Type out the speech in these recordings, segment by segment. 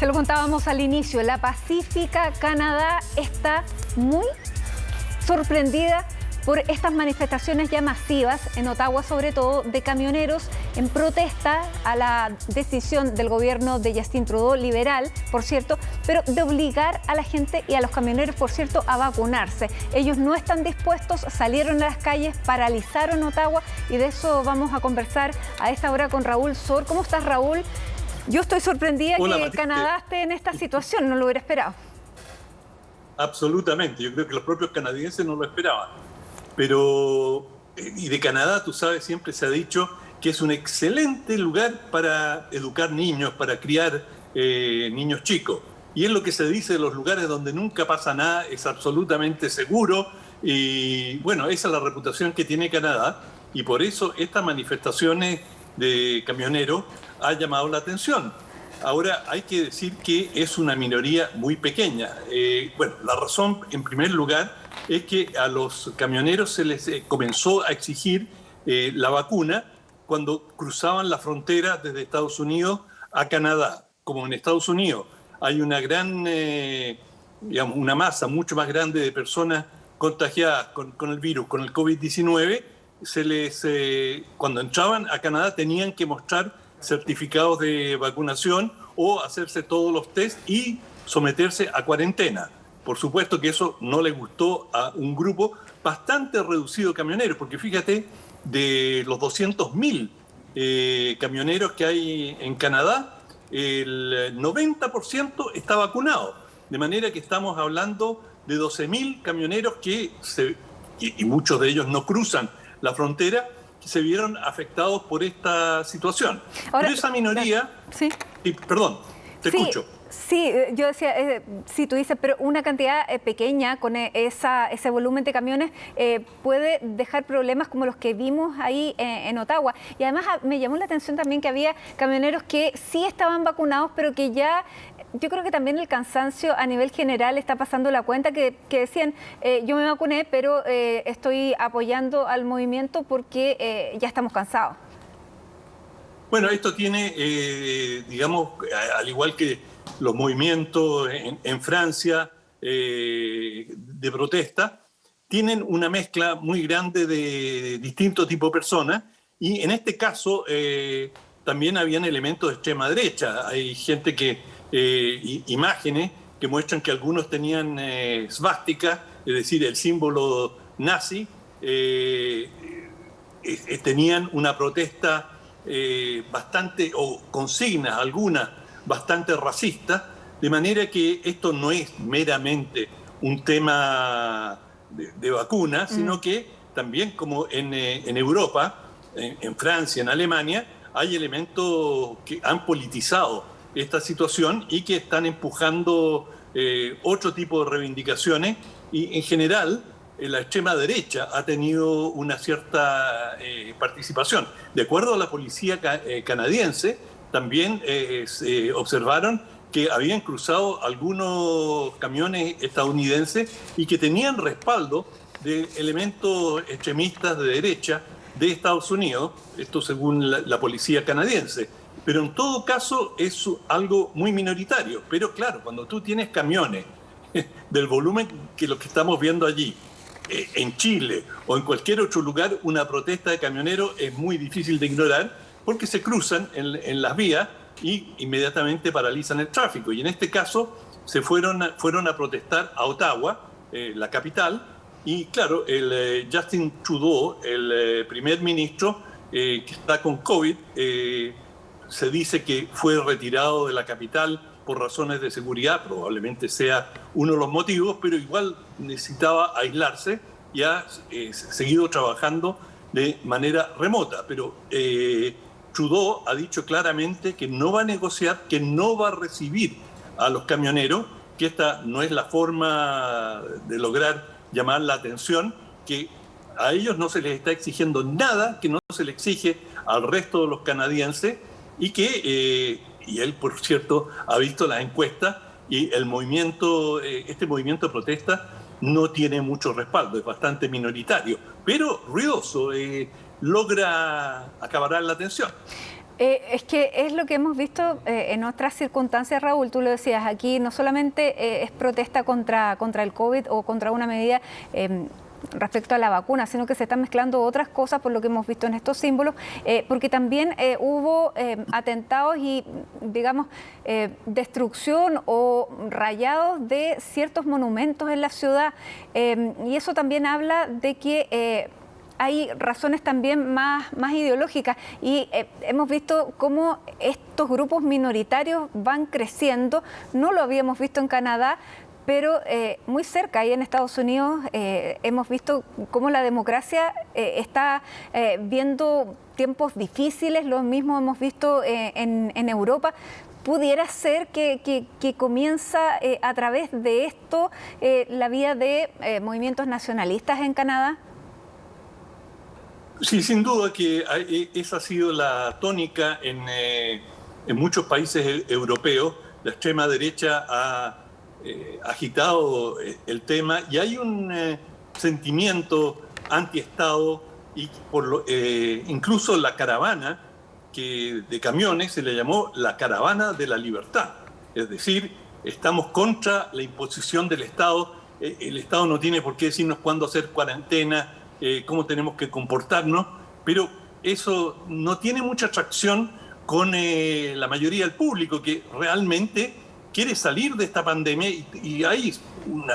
Se lo contábamos al inicio, la Pacífica Canadá está muy sorprendida por estas manifestaciones ya masivas, en Ottawa sobre todo, de camioneros en protesta a la decisión del gobierno de Justin Trudeau, liberal, por cierto, pero de obligar a la gente y a los camioneros, por cierto, a vacunarse. Ellos no están dispuestos, salieron a las calles, paralizaron Ottawa y de eso vamos a conversar a esta hora con Raúl Sor. ¿Cómo estás, Raúl? Yo estoy sorprendida. Hola, que Matilde. Canadá esté en esta situación, no lo hubiera esperado. Absolutamente, yo creo que los propios canadienses no lo esperaban. Pero, y de Canadá, tú sabes, siempre se ha dicho que es un excelente lugar para educar niños, para criar niños chicos. Y es lo que se dice de los lugares donde nunca pasa nada, es absolutamente seguro. Y bueno, esa es la reputación que tiene Canadá. Y por eso estas manifestaciones de camioneros ha llamado la atención. Ahora, hay que decir que es una minoría muy pequeña. Bueno, la razón, en primer lugar, es que a los camioneros se les comenzó a exigir la vacuna cuando cruzaban la frontera desde Estados Unidos a Canadá. Como en Estados Unidos hay una gran, digamos, una masa mucho más grande de personas contagiadas con el virus, con el COVID-19, cuando entraban a Canadá tenían que mostrar certificados de vacunación o hacerse todos los test y someterse a cuarentena. Por supuesto que eso no le gustó a un grupo bastante reducido de camioneros, porque fíjate, de los 200.000 camioneros que hay en Canadá, el 90% está vacunado. De manera que estamos hablando de 12.000 camioneros y muchos de ellos no cruzan la frontera, que se vieron afectados por esta situación. Ahora, pero esa minoría... Sí. Perdón, te escucho. Sí, yo decía, sí, tú dices, pero una cantidad pequeña con ese volumen de camiones puede dejar problemas como los que vimos ahí en Ottawa. Y además me llamó la atención también que había camioneros que sí estaban vacunados, pero que ya... Yo creo que también el cansancio a nivel general está pasando la cuenta, que decían, yo me vacuné, pero estoy apoyando al movimiento porque ya estamos cansados. Bueno, esto tiene, digamos, al igual que los movimientos en Francia de protesta, tienen una mezcla muy grande de distintos tipos de personas y en este caso también habían elementos de extrema derecha. Hay gente imágenes que muestran que algunos tenían svástica, es decir, el símbolo nazi, tenían una protesta bastante, o consignas algunas bastante racistas, de manera que esto no es meramente un tema de vacuna, sino que también como en Europa, en Francia, en Alemania, hay elementos que han politizado esta situación y que están empujando otro tipo de reivindicaciones y en general la extrema derecha ha tenido una cierta participación. De acuerdo a la policía canadiense, también observaron que habían cruzado algunos camiones estadounidenses y que tenían respaldo de elementos extremistas de derecha de Estados Unidos, esto según la policía canadiense. Pero en todo caso es algo muy minoritario. Pero claro, cuando tú tienes camiones del volumen que lo que estamos viendo allí, en Chile o en cualquier otro lugar, una protesta de camioneros es muy difícil de ignorar porque se cruzan en las vías y inmediatamente paralizan el tráfico. Y en este caso se fueron a protestar a Ottawa, la capital, y claro, el Justin Trudeau, el primer ministro que está con COVID, se dice que fue retirado de la capital por razones de seguridad, probablemente sea uno de los motivos, pero igual necesitaba aislarse y ha seguido trabajando de manera remota. Pero Trudeau ha dicho claramente que no va a negociar, que no va a recibir a los camioneros, que esta no es la forma de lograr llamar la atención, que a ellos no se les está exigiendo nada que no se le exige al resto de los canadienses y que... y él, por cierto, ha visto las encuestas y el movimiento, este movimiento de protesta no tiene mucho respaldo, es bastante minoritario, pero ruidoso, logra acaparar la atención. Es que es lo que hemos visto en otras circunstancias, Raúl, tú lo decías, aquí no solamente es protesta contra el COVID o contra una medida respecto a la vacuna, sino que se están mezclando otras cosas por lo que hemos visto en estos símbolos, porque también hubo atentados y, digamos, destrucción o rayados de ciertos monumentos en la ciudad, y eso también habla de que hay razones también más ideológicas y hemos visto cómo estos grupos minoritarios van creciendo. No lo habíamos visto en Canadá, pero muy cerca, ahí en Estados Unidos, hemos visto cómo la democracia está viendo tiempos difíciles, lo mismo hemos visto en Europa. ¿Pudiera ser que comienza a través de esto la vía de movimientos nacionalistas en Canadá? Sí, sin duda que esa ha sido la tónica en muchos países europeos. La extrema derecha ha agitado el tema y hay un sentimiento antiestado y incluso la caravana de camiones se le llamó la caravana de la libertad. Es decir, estamos contra la imposición del Estado. El Estado no tiene por qué decirnos cuándo hacer cuarentena, cómo tenemos que comportarnos, pero eso no tiene mucha atracción con la mayoría del público que realmente quiere salir de esta pandemia y hay un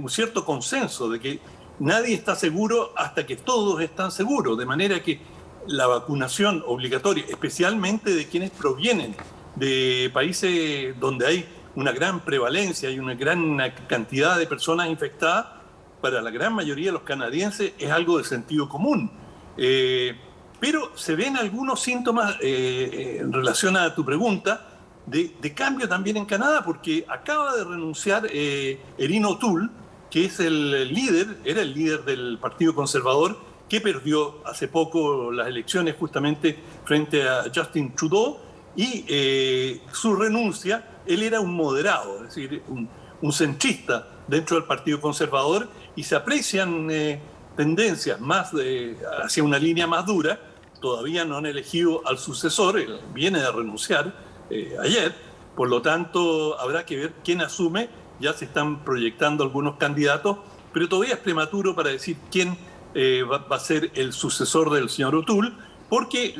cierto consenso de que nadie está seguro hasta que todos están seguros, de manera que la vacunación obligatoria, especialmente de quienes provienen de países donde hay una gran prevalencia y una gran cantidad de personas infectadas, para la gran mayoría de los canadienses es algo de sentido común. Pero se ven algunos síntomas en relación a tu pregunta de cambio también en Canadá, porque acaba de renunciar Erin O'Toole, que es era el líder del Partido Conservador, que perdió hace poco las elecciones justamente frente a Justin Trudeau, y su renuncia, él era un moderado, es decir, un centrista dentro del Partido Conservador, y se aprecian tendencias más hacia una línea más dura. Todavía no han elegido al sucesor, él viene de renunciar ayer, por lo tanto habrá que ver quién asume. Ya se están proyectando algunos candidatos, pero todavía es prematuro para decir quién va a ser el sucesor del señor O'Toole, porque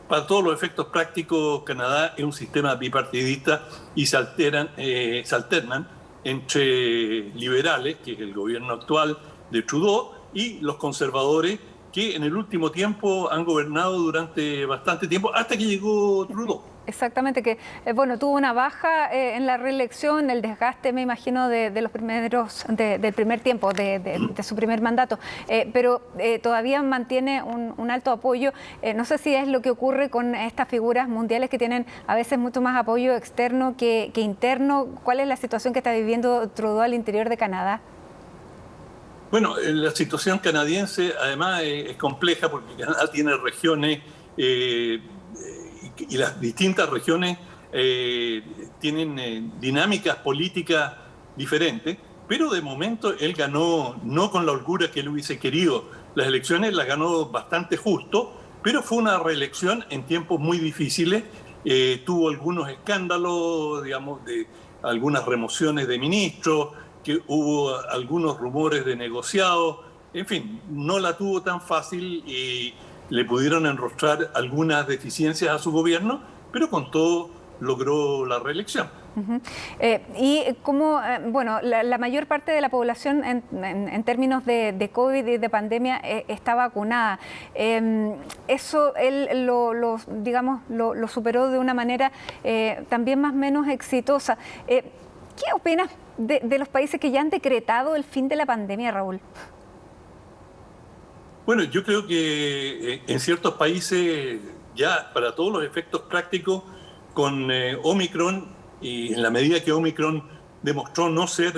para todos los efectos prácticos Canadá es un sistema bipartidista y se alternan entre liberales, que es el gobierno actual de Trudeau, y los conservadores, que en el último tiempo han gobernado durante bastante tiempo, hasta que llegó Trudeau. Exactamente, que bueno, tuvo una baja en la reelección, el desgaste, me imagino, de los del primer tiempo, de su primer mandato, pero todavía mantiene un alto apoyo. No sé si es lo que ocurre con estas figuras mundiales que tienen a veces mucho más apoyo externo que interno. ¿Cuál es la situación que está viviendo Trudeau al interior de Canadá? Bueno, la situación canadiense además es compleja porque Canadá tiene regiones y las distintas regiones tienen dinámicas políticas diferentes, pero de momento él ganó, no con la holgura que él hubiese querido, las elecciones las ganó bastante justo, pero fue una reelección en tiempos muy difíciles, tuvo algunos escándalos, digamos, de algunas remociones de ministros, que hubo algunos rumores de negociados, en fin, no la tuvo tan fácil y le pudieron enrostrar algunas deficiencias a su gobierno, pero con todo logró la reelección. Y como, bueno, la mayor parte de la población en términos de COVID y de pandemia está vacunada. Eso él lo superó de una manera también más o menos exitosa. ¿Qué opinas de los países que ya han decretado el fin de la pandemia, Raúl? Bueno, yo creo que en ciertos países ya para todos los efectos prácticos con Omicron, y en la medida que Omicron demostró no ser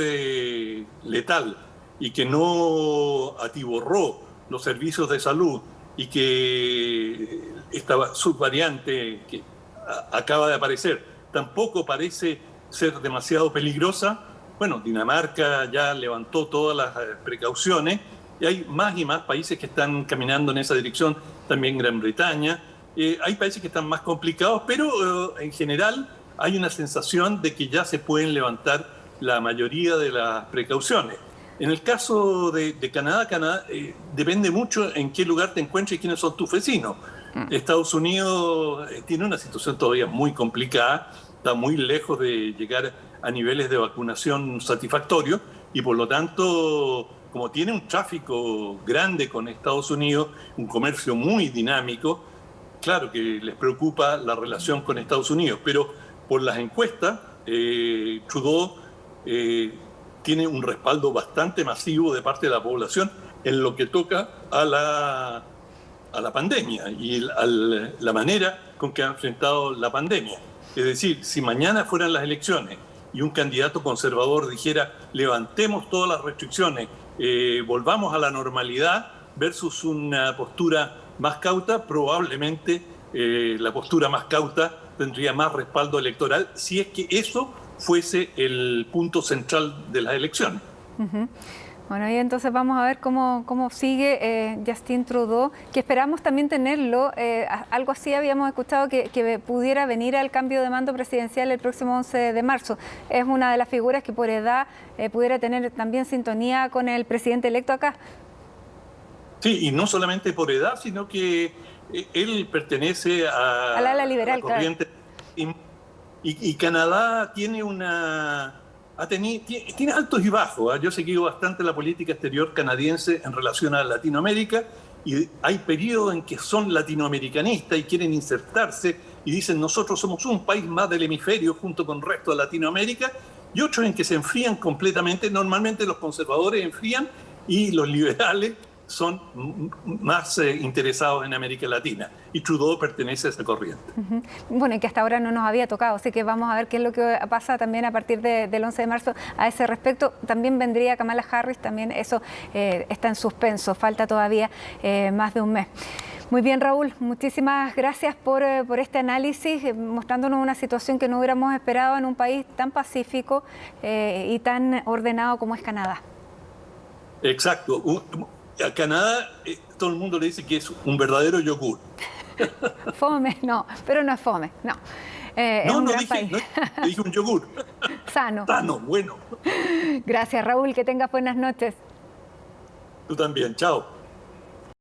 letal y que no atiborró los servicios de salud y que esta subvariante que acaba de aparecer tampoco parece ser demasiado peligrosa, bueno, Dinamarca ya levantó todas las precauciones y hay más y más países que están caminando en esa dirección, también Gran Bretaña. Hay países que están más complicados, pero en general hay una sensación de que ya se pueden levantar la mayoría de las precauciones. En el caso de Canadá, depende mucho en qué lugar te encuentres y quiénes son tus vecinos. Estados Unidos tiene una situación todavía muy complicada, está muy lejos de llegar a niveles de vacunación satisfactorios y por lo tanto, como tiene un tráfico grande con Estados Unidos, un comercio muy dinámico, claro que les preocupa la relación con Estados Unidos, pero por las encuestas, Trudeau tiene un respaldo bastante masivo de parte de la población en lo que toca a la pandemia y a la manera con que ha enfrentado la pandemia. Es decir, si mañana fueran las elecciones y un candidato conservador dijera levantemos todas las restricciones, volvamos a la normalidad versus una postura más cauta, probablemente la postura más cauta tendría más respaldo electoral si es que eso fuese el punto central de las elecciones. Bueno, y entonces vamos a ver cómo sigue Justin Trudeau, que esperamos también tenerlo. Algo así habíamos escuchado que pudiera venir al cambio de mando presidencial el próximo 11 de marzo. Es una de las figuras que por edad pudiera tener también sintonía con el presidente electo acá. Sí, y no solamente por edad, sino que él pertenece al ala liberal, la corriente. Claro. Y Canadá tiene tiene altos y bajos. Yo he seguido bastante la política exterior canadiense en relación a Latinoamérica y hay periodos en que son latinoamericanistas y quieren insertarse y dicen nosotros somos un país más del hemisferio junto con el resto de Latinoamérica, y otros en que se enfrían completamente. Normalmente los conservadores enfrían y los liberales son más interesados en América Latina, y Trudeau pertenece a esa corriente. Bueno, y que hasta ahora no nos había tocado, así que vamos a ver qué es lo que pasa también a partir del 11 de marzo a ese respecto. También vendría Kamala Harris, también eso está en suspenso, falta todavía más de un mes. Muy bien, Raúl, muchísimas gracias por este análisis, mostrándonos una situación que no hubiéramos esperado en un país tan pacífico y tan ordenado como es Canadá. Exacto. A Canadá todo el mundo le dice que es un verdadero yogur. Fome, no, pero no es fome, no. Es un gran país. No, dije un yogur. Sano. Sano, bueno. Gracias, Raúl, que tengas buenas noches. Tú también, chao.